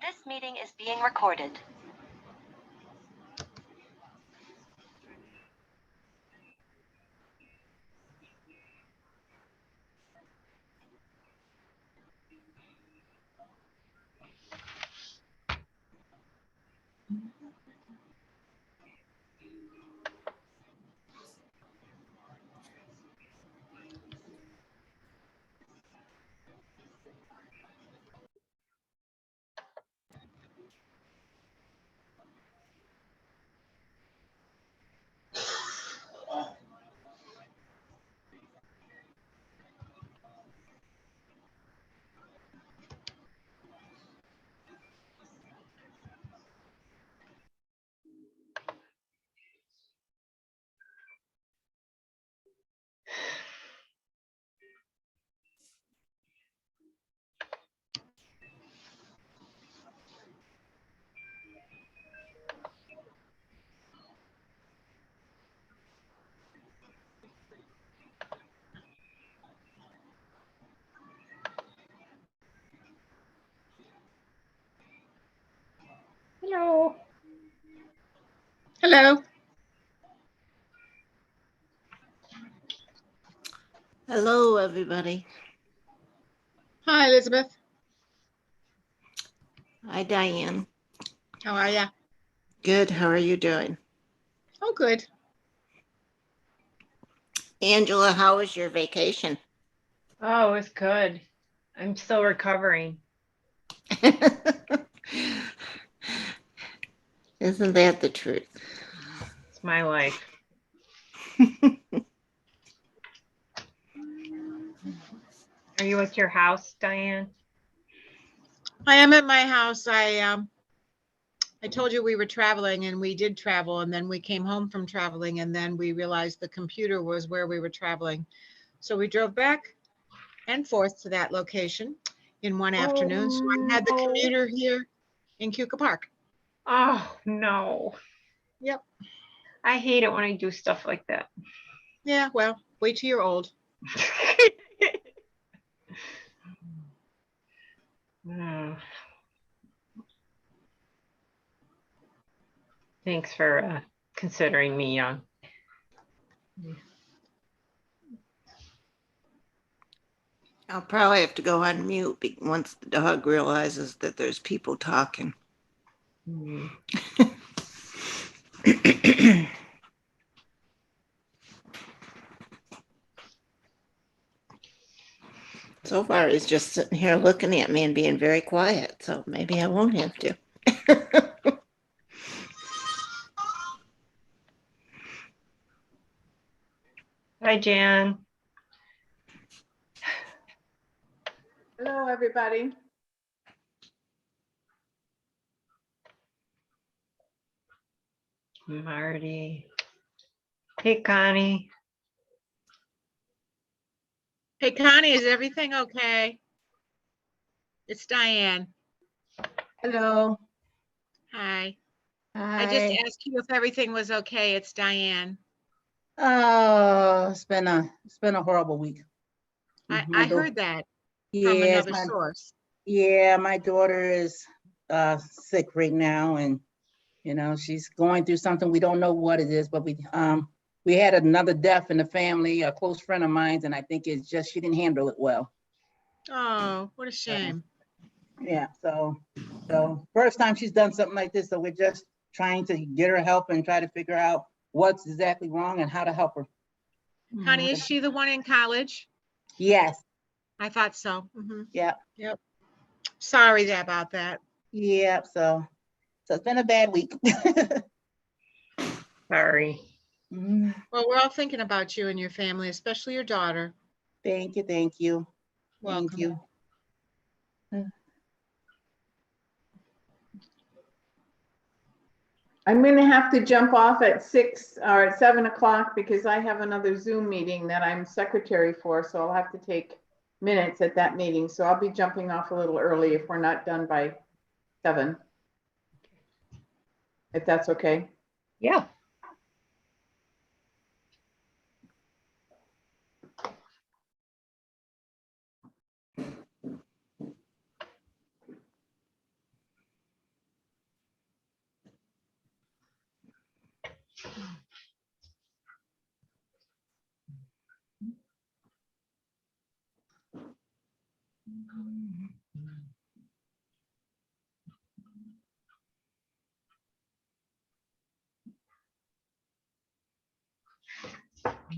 This meeting is being recorded. Hello. Hello. Hello, everybody. Hi, Elizabeth. Hi, Diane. How are ya? Good. How are you doing? Oh, good. Angela, how was your vacation? Oh, it's good. I'm still recovering. Isn't that the truth? It's my life. Are you at your house, Diane? I am at my house. I told you we were traveling, and we did travel, and then we came home from traveling, and then we realized the computer was where we were traveling. So we drove back and forth to that location in one afternoon. So I had the no. commuter here in Cuca Park. Oh, no. Yep. I hate it when I do stuff like that. Yeah, well, wait till you're old. Thanks for considering me young. I'll probably have to go on mute once the dog realizes that there's people talking. So far, he's just sitting here looking at me and being very quiet, so maybe I won't have to. Hi, Jan. Hello, everybody. Marty. Hey, Connie. Hey, Connie, is everything okay? It's Diane. Hello. Hi. Hi. I just asked you if everything was okay. It's Diane. Oh, it's been a horrible week. I heard that from Yes, another source. Yeah, my daughter is sick right now, and she's going through something. We don't know what it is, but we had another death in the family, a close friend of mine, and I think it's just she didn't handle it well. Oh, what a shame. Yeah, so first time she's done something like this, so we're just trying to get her help and try to figure out what's exactly wrong and how to help her. Honey, is she the one in college? Yes. I thought so. Mm-hmm. Yeah. Yep. Sorry about that. Yeah, so it's been a bad week. Sorry. Well, we're all thinking about you and your family, especially your daughter. Thank you. Thank you. Welcome. Thank you. I'm going to have to jump off at 6 or at 7 o'clock because I have another Zoom meeting that I'm secretary for. So I'll have to take minutes at that meeting. So I'll be jumping off a little early if we're not done by 7. If that's okay. Yeah.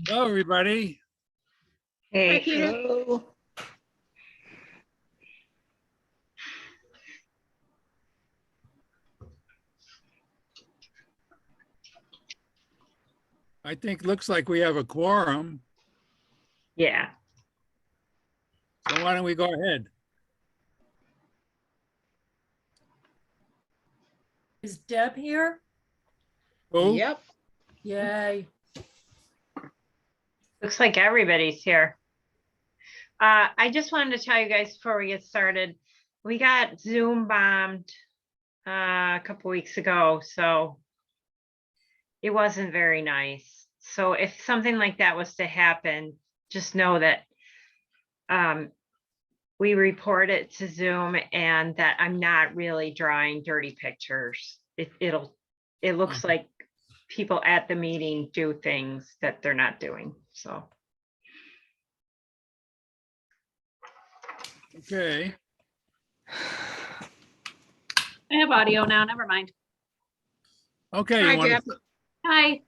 Hello, everybody. Hey, Peter. Hello. I think looks like we have a quorum, yeah. so why don't we go ahead? Is Deb here? Who? Yep. Yay. Looks like everybody's here. I just wanted to tell you guys before we get started, we got Zoom bombed a couple weeks ago, so it wasn't very nice. So if something like that was to happen, just know that we report it to Zoom and that I'm not really drawing dirty pictures. It looks like people at the meeting do things that they're not doing, so. Okay, I have audio now, never mind. okay, Hi, you want Deb. to, Hi,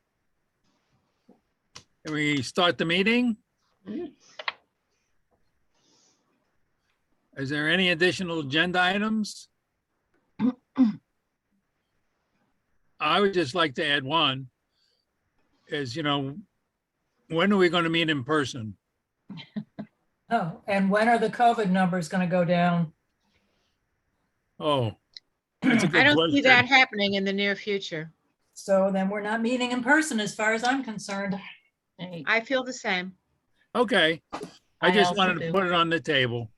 can we start the meeting? Is there any additional agenda items? I would just like to add one, is, when are we going to meet in person? Oh, and when are the COVID numbers going to go down? Oh, that's a I good don't see that question. happening in the near future. So then we're not meeting in person as far as I'm concerned. I feel the same. Okay, I I just also wanted to do. put it on the table.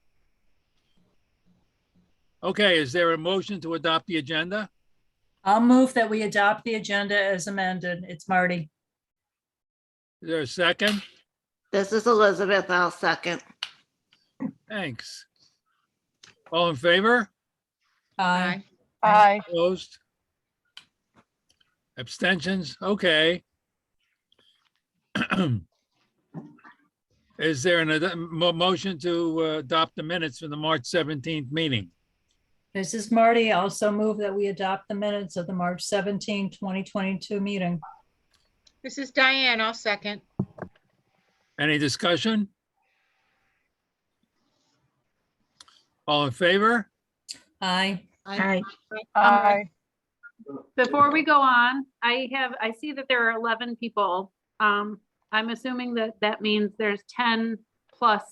Okay, is there a motion to adopt the agenda? I'll move that we adopt the agenda as amended. It's Marty. Is there a second? This is Elizabeth. I'll second. Thanks. All in favor? Aye. Aye. Opposed? Abstentions? Okay. Is there motion to adopt the minutes from the March 17th meeting? This is Marty. Also move that we adopt the minutes of the March 17, 2022 meeting. This is Diane. I'll second. Any discussion? All in favor? Aye. Aye. before we go on, I see that there are 11 people. I'm assuming that that means there's 10 plus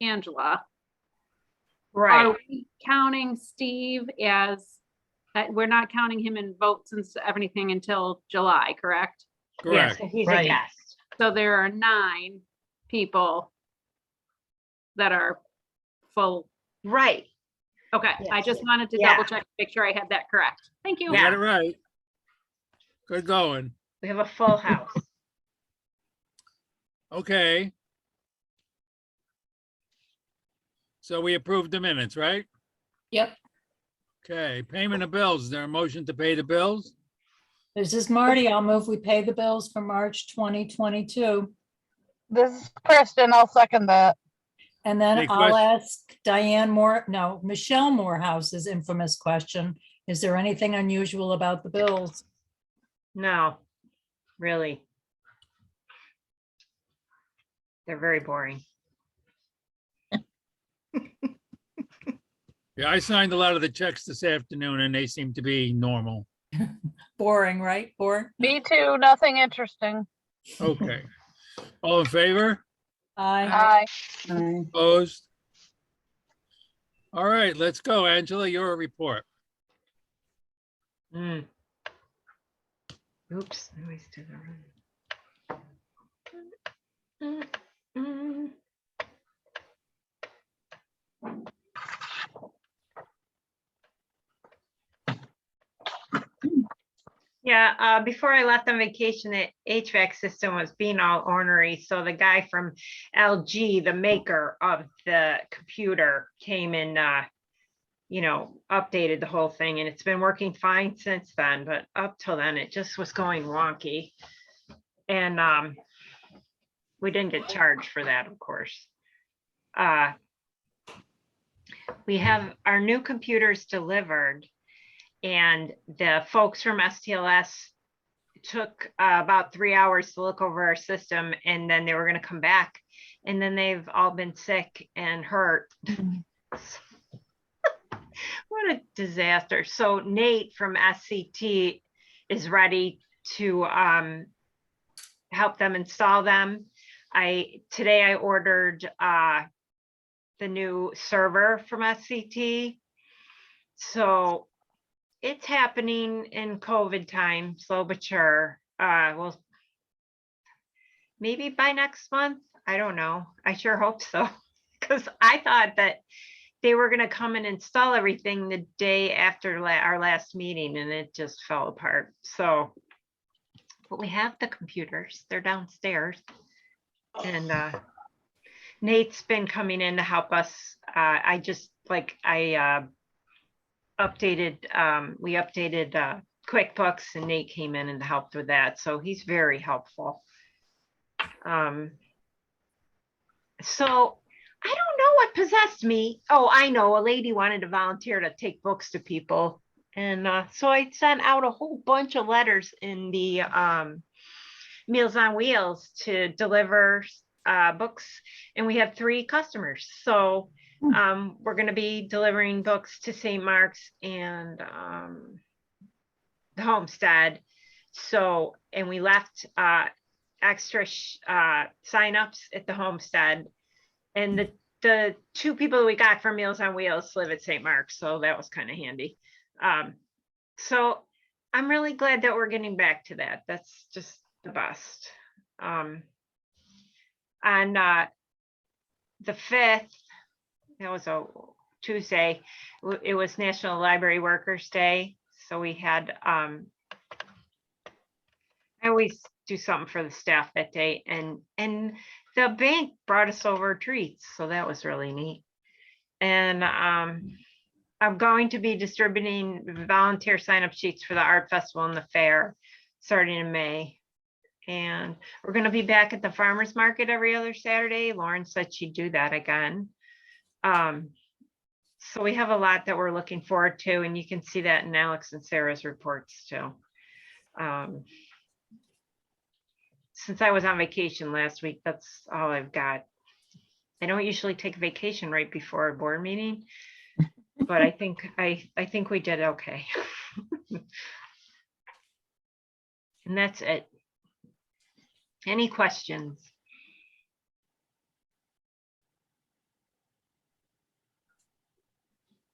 Angela. Are Right, we counting Steve as, we're not counting him in votes and everything until July, correct? yes, Correct. he's a Right. guest. So there are 9 people that are full. Right, Okay, I Yes. just wanted to Yeah. double check, make sure I had that correct. Thank you. You got it right. Good going. we have a full house. Okay. So we approved the minutes, right? Yep. Okay, payment of bills. Is there a motion to pay the bills? This is Marty. I'll move we pay the bills for March 2022. This is Kristen. I'll second that. And then Any I'll questions? ask Michelle Morehouse's infamous question. Is there anything unusual about the bills? No, really. They're very boring. Yeah, I signed a lot of the checks this afternoon and they seem to be normal. Boring, right? Boring? Me too. Nothing interesting. Okay. All in favor? Aye. Aye. Opposed? All right, let's go. Angela, your report. Mm. Oops, I always do the wrong. Yeah, before I left on vacation, the HVAC system was being all ornery. So the guy from LG, the maker of the computer, came and updated the whole thing, and it's been working fine since then, but up till then, it just was going wonky. And we didn't get charged for that, of course. we have our new computers delivered, and the folks from STLS took about 3 hours to look over our system, and then they were going to come back, and then they've all been sick and hurt. What a disaster. So Nate from SCT is ready to help them install them. Today I ordered the new server from SCT. So it's happening in COVID time, slow but sure. Well, maybe by next month. I don't know. I sure hope so. Because I thought that they were going to come and install everything the day after our last meeting, and it just fell apart. So, but we have the computers. They're downstairs. And Nate's been coming in to help us. We updated QuickBooks, and Nate came in and helped with that. So he's very helpful. So I don't know what possessed me. Oh, I know, a lady wanted to volunteer to take books to people. And so I sent out a whole bunch of letters in the Meals on Wheels to deliver books. And we have 3 customers. So we're going to be delivering books to St. Mark's and the Homestead. So, and we left extra signups at the Homestead. And the 2 people that we got from Meals on Wheels live at St. Mark's, so that was kind of handy. So I'm really glad that we're getting back to that. That's just the best. On the 5th, that was a Tuesday, it was National Library Workers Day. So we had, I always do something for the staff that day, and the bank brought us over treats, so that was really neat. And I'm going to be distributing volunteer sign-up sheets for the art festival and the fair starting in May. And we're going to be back at the farmers market every other Saturday. Lauren said she'd do that again. So we have a lot that we're looking forward to, and you can see that in Alex and Sarah's reports too. Since I was on vacation last week, that's all I've got. I don't usually take a vacation right before a board meeting, but I think we did okay. And that's it. Any questions?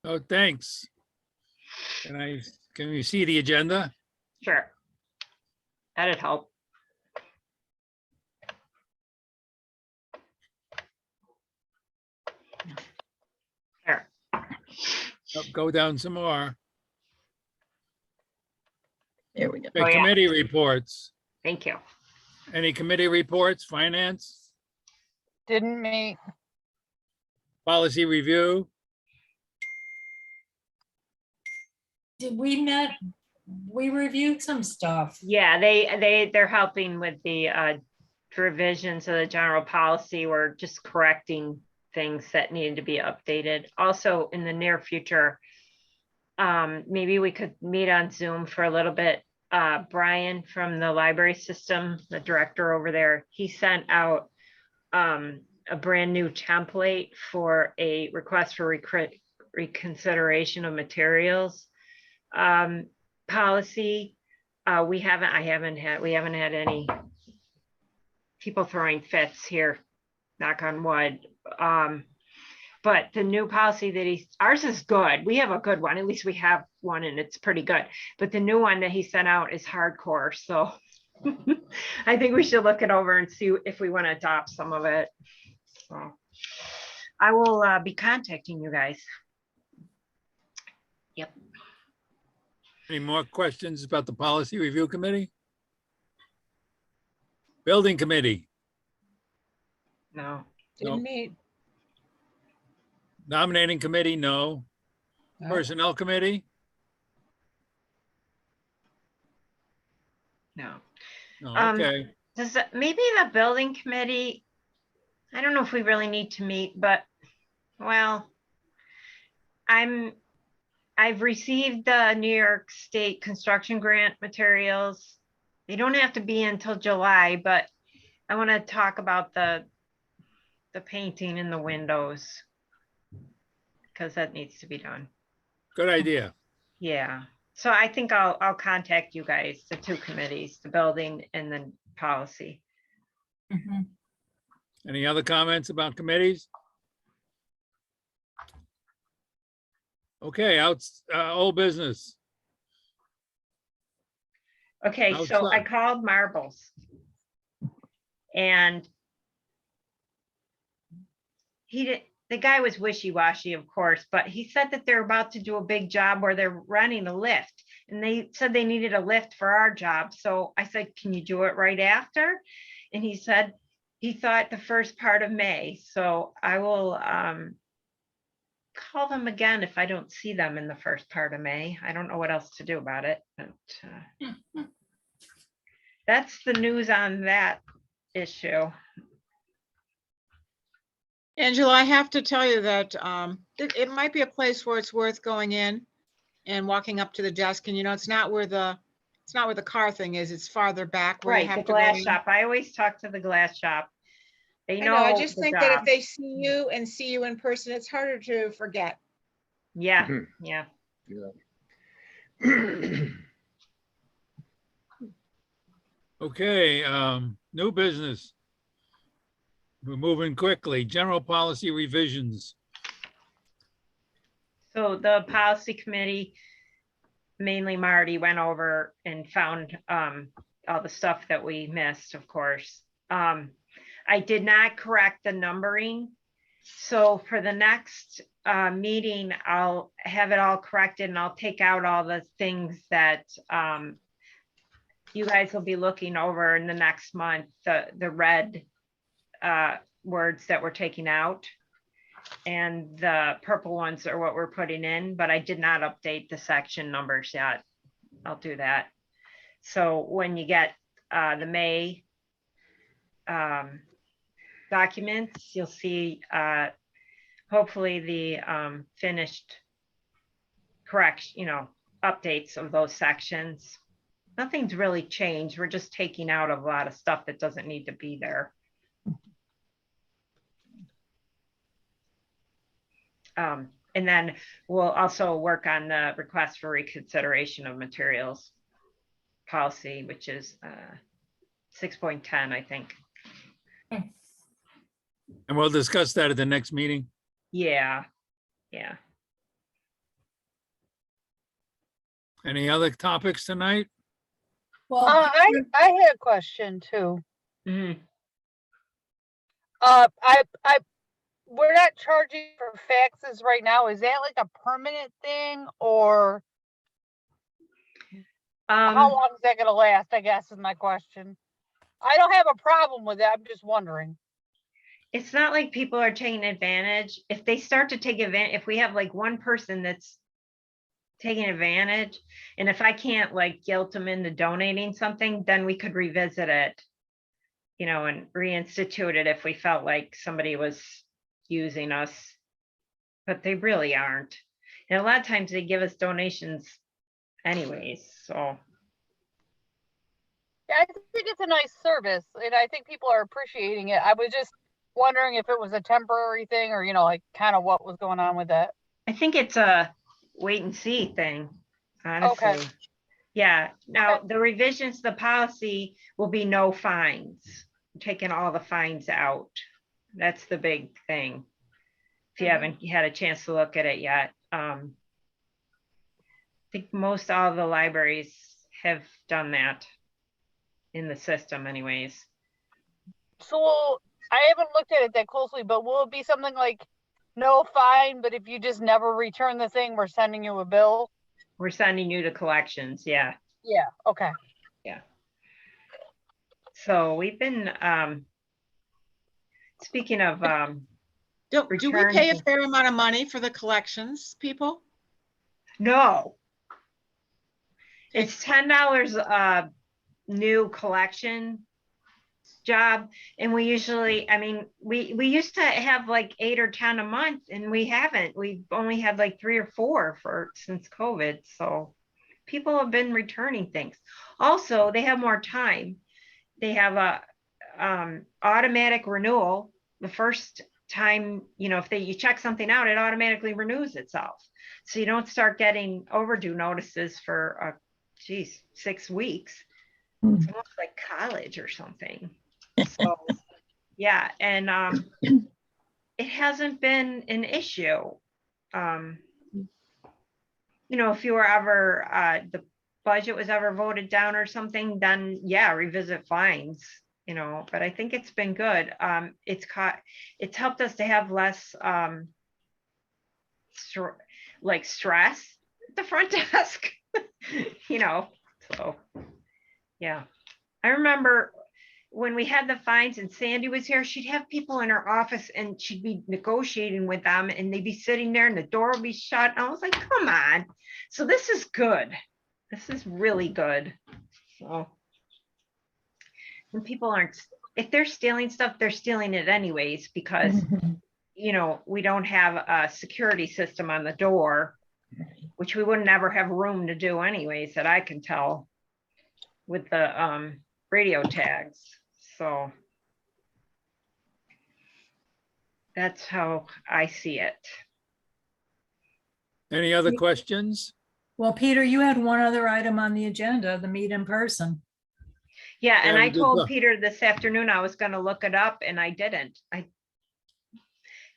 Oh, thanks. Can you see the agenda? Sure. That'd help. There. Oh, go down some more. There we go. Okay, Oh, yeah. committee reports. Thank you. Any committee reports? Finance, Didn't meet. policy review, We reviewed some stuff. Yeah, they're helping with the revisions of the general policy. We're just correcting things that needed to be updated. Also, in the near future, maybe we could meet on Zoom for a little bit. Brian from the library system, the director over there, he sent out a brand new template for a request for reconsideration of materials policy. We haven't had any people throwing fits here, knock on wood. But the new policy that ours is good. We have a good one. At least we have one, and it's pretty good. But the new one that he sent out is hardcore. So I think we should look it over and see if we want to adopt some of it. So I will be contacting you guys. Yep. any more questions about the policy review committee? Building committee, No. Didn't meet. nominating committee, no. No. Personnel committee, No. no, Um, okay. Maybe the building committee, I don't know if we really need to meet, but well, I've received the New York State construction grant materials. They don't have to be until July, but I want to talk about the painting in the windows because that needs to be done. Good idea. Yeah. So I think I'll contact you guys, the two committees, the building and the policy. Mhm. Any other comments about committees? Okay, old business. Okay, so I Outside. called Marbles. And the guy was wishy-washy, of course, but he said that they're about to do a big job where they're running a lift. And they said they needed a lift for our job. So I said, can you do it right after? And he said he thought the first part of May. So I will call them again if I don't see them in the first part of May. I don't know what else to do about it, but that's the news on that issue. Angela, I have to tell you that it might be a place where it's worth going in and walking up to the desk. And it's not where the car thing is. It's farther back where you Right, the have to go glass in. shop. I always talk to the glass shop. They I know. know, I just the think that if job. they see you and see you in person, it's harder to forget. Yeah, Mhm. yeah. Okay, new business. We're moving quickly. General policy revisions. So the policy committee, mainly Marty, went over and found all the stuff that we missed, of course. I did not correct the numbering. So for the next meeting, I'll have it all corrected and I'll take out all the things that you guys will be looking over in the next month, the red words that we're taking out. And the purple ones are what we're putting in, but I did not update the section numbers yet. I'll do that. So when you get the May documents, you'll see hopefully the finished correction, updates of those sections. Nothing's really changed. We're just taking out a lot of stuff that doesn't need to be there. And then we'll also work on the request for reconsideration of materials policy, which is 6.10, I think. And we'll discuss that at the next meeting. Yeah, yeah. Any other topics tonight? Well, I had a question too. Mhm. We're not charging for faxes right now. Is that like a permanent thing, or how long is that gonna last? I guess is my question. I don't have a problem with it. I'm just wondering. It's not like people are taking advantage. If they start to take advantage, if we have like one person that's taking advantage, and if I can't like guilt them into donating something, then we could revisit it, and reinstitute it if we felt like somebody was using us, but they really aren't. And a lot of times they give us donations anyways, so. Yeah, I think it's a nice service, and I think people are appreciating it. I was just wondering if it was a temporary thing, or like kind of what was going on with that. I think it's a wait and see thing, honestly. Okay. Yeah, now the revisions, the policy will be no fines, taking all the fines out. That's the big thing. If you haven't had a chance to look at it yet. I think most all the libraries have done that in the system anyways. So I haven't looked at it that closely, but will it be something like no fine, but if you just never return the thing, we're sending you a bill? We're sending you to collections, yeah. Yeah, okay. Yeah. So we've been, speaking of, Do we returns pay a and- fair amount of money for the collections, people? no. It's $10 new collection. job. And we usually, I mean, we used to have like 8 or 10 a month, and we haven't. We've only had like 3 or 4 since COVID. So people have been returning things. Also, they have more time. They have a automatic renewal. The first time, you know, if you check something out, it automatically renews itself. So you don't start getting overdue notices for 6 weeks. It's almost like college or something. So yeah, and it hasn't been an issue. You know, if you were ever the budget was ever voted down or something, then yeah, revisit fines, you know, but I think it's been good. It's helped us to have less stress at the front desk, you know, so yeah. I remember when we had the fines and Sandy was here, she'd have people in her office and she'd be negotiating with them, and they'd be sitting there and the door would be shut. And I was like, come on. So this is good. This is really good. So when people aren't, if they're stealing stuff, they're stealing it anyways, because you know, we don't have a security system on the door, which we wouldn't ever have room to do anyways, that I can tell with the radio tags. So that's how I see it. Any other questions? Well, Peter, you had one other item on the agenda, the meet in person. Yeah, and Yeah, I we did told that. Peter this afternoon I was going to look it up, and I didn't.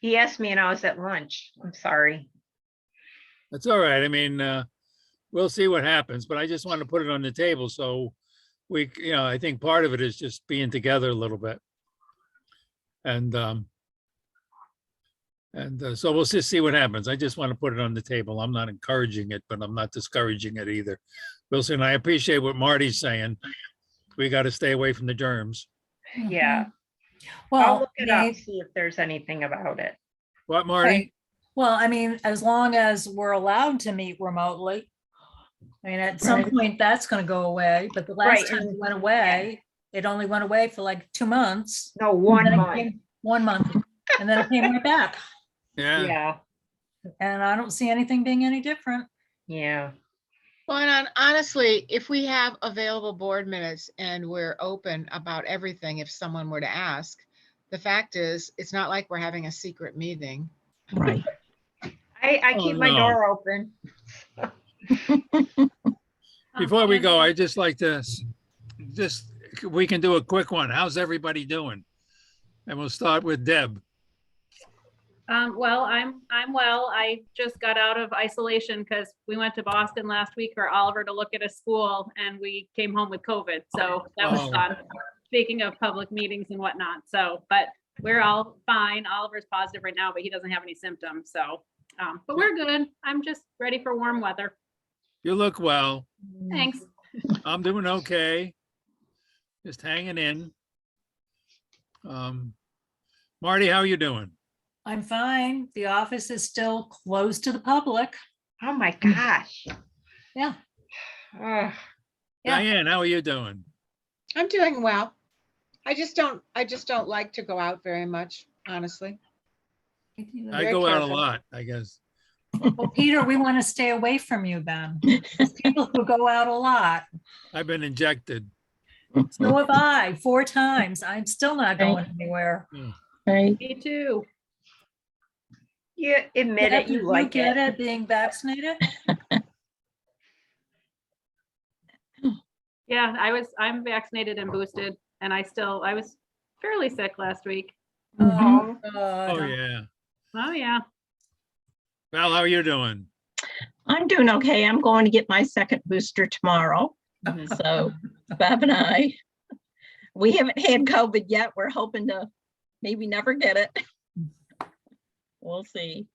He asked me and I was at lunch. I'm sorry. That's all right. I mean, we'll see what happens, but I just want to put it on the table. So we, you know, I think part of it is just being together a little bit. And so we'll just see what happens. I just want to put it on the table. I'm not encouraging it, but I'm not discouraging it either. Wilson, I appreciate what Marty's saying. We got to stay away from the germs. Yeah. I'll Well, look it up, see if there's anything about it. What, Marty? right. Well, I mean, as long as we're allowed to meet remotely. I mean, at some point that's going to go away, but the last Right, time and- it went away, it only went away for like 2 months. No, 1 And then it month. came- 1 month, and then it came right back. Yeah. Yeah. And I don't see anything being any different. Yeah. Well, and honestly, if we have available board minutes and we're open about everything, if someone were to ask, the fact is, it's not like we're having a secret meeting. Right. I Oh, keep my no. door open. Before we go, I'd just like to, we can do a quick one. How's everybody doing? And we'll start with Deb. Well, I'm well. I just got out of isolation because we went to Boston last week for Oliver to look at a school, and we came home with COVID. So that was Oh. fun. Speaking of public meetings and whatnot. So, but we're all fine. Oliver's positive right now, but he doesn't have any symptoms. So, but we're good. I'm just ready for warm weather. You look well. Thanks. I'm doing okay. Just hanging in. Marty, how are you doing? I'm fine. The office is still closed to the public. Oh my gosh. Yeah. Ugh. Yeah. Diane, how are you doing? I'm doing well. I just don't like to go out very much, honestly. I Very go out a careful. lot, I guess. Well, Peter, we want to stay away from you then. There's people who go out a lot. I've been injected. So have I 4 times. I'm still not going anywhere. Right. Me too. You admit Deb, it, you did like get it. it being vaccinated? Yeah, I'm vaccinated and boosted, and I was fairly sick last week. Oh, Oh, yeah. Oh, yeah. Val, how are you doing? I'm doing okay. I'm going to get my second booster tomorrow. mhm. So Bob and I, we haven't had COVID yet. We're hoping to maybe never get it. We'll see.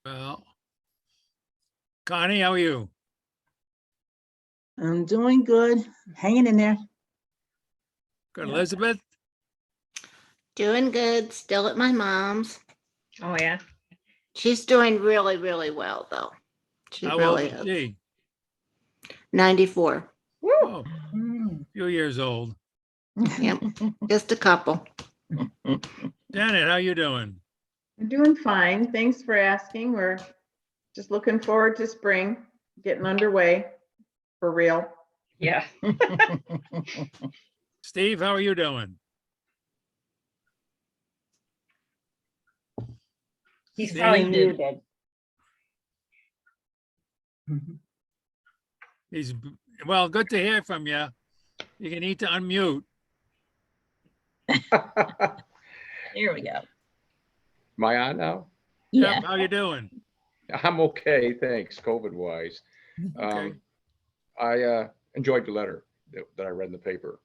Well, Connie, how are you? I'm doing good, hanging in there. Good. Elizabeth? Doing good, still at my mom's. Oh, yeah. She's doing really, really well, though. She How old really is is. she? 94. Woo. Oh, a few years old. Yep, just a couple. Janet, how you doing? We're doing fine. Thanks for asking. We're just looking forward to spring, getting underway for real. Yeah. Steve, how are you doing? He's Steve? probably muted. He's, well, good to hear from you. You need to unmute. Here we go. Am I on now? Yeah. Yep, how you doing? I'm okay, thanks, COVID wise. Okay. I enjoyed the letter that I read in the paper.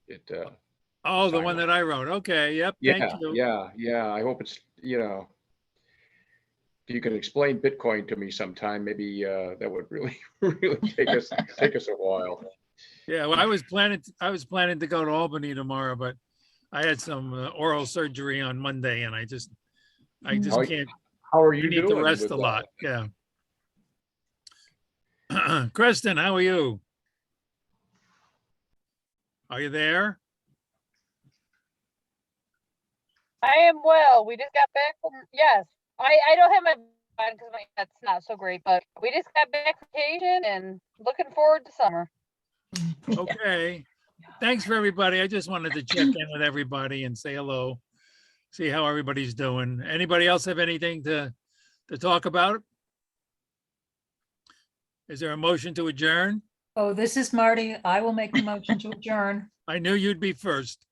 It, Oh, the one that I wrote. Okay, yep, thank you. yeah. I hope it's, if you can explain Bitcoin to me sometime, maybe that would really, really take us a while. Yeah, well, I was planning to go to Albany tomorrow, but I had some oral surgery on Monday and I just can't. How are I you need doing? to rest with a that? lot. Yeah. Kristen, how are you? Are you there? I am well. We just got back from, yes. I don't have my, because that's not so great, but we just got back from vacation and looking forward to summer. Okay. Thanks for everybody. I just wanted to check in with everybody and say hello, see how everybody's doing. Anybody else have anything to talk about? Is there a motion to adjourn? Oh, this is Marty. I will make the motion to adjourn. I knew you'd be first.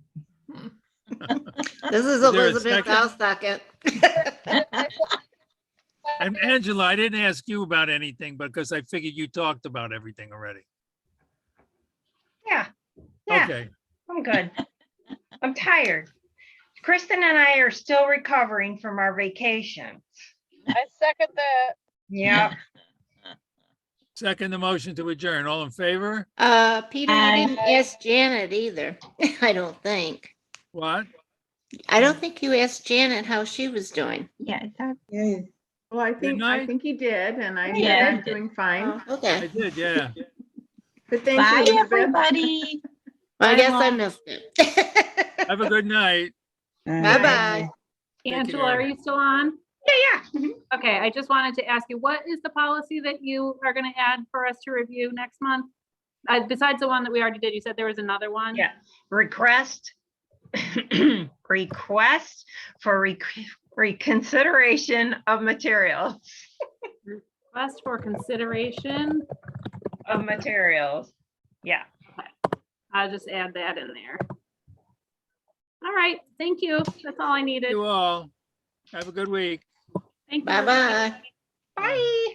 This is there a Elizabeth. second? I'll second. And Angela, I didn't ask you about anything because I figured you talked about everything already. Yeah. Yeah, Okay. I'm good. I'm tired. Kristen and I are still recovering from our vacation. I second that. Yeah. Second the motion to adjourn. All in favor? Peter, you didn't ask Janet either. I don't think. What? I don't think you asked Janet how she was doing. Yeah, I thought. Well, I Didn't I? think he did, and I Yeah. said I'm doing fine. Oh, okay. I did, yeah. But thanks, Bye, Elizabeth. everybody. Well, I Bye, guess I Mom. missed it. Have a good night. Bye-bye. Take Angela, care. are you still on? Yeah. Mhm. Okay, I just wanted to ask you, what is the policy that you are going to add for us to review next month? Besides the one that we already did, you said there was another one? Yeah. Request for reconsideration of materials. Request for consideration. Of materials. Yeah. I'll just add that in there. All right, thank you. That's all I needed. You all. Have a good week. Thank you. Bye-bye. Bye.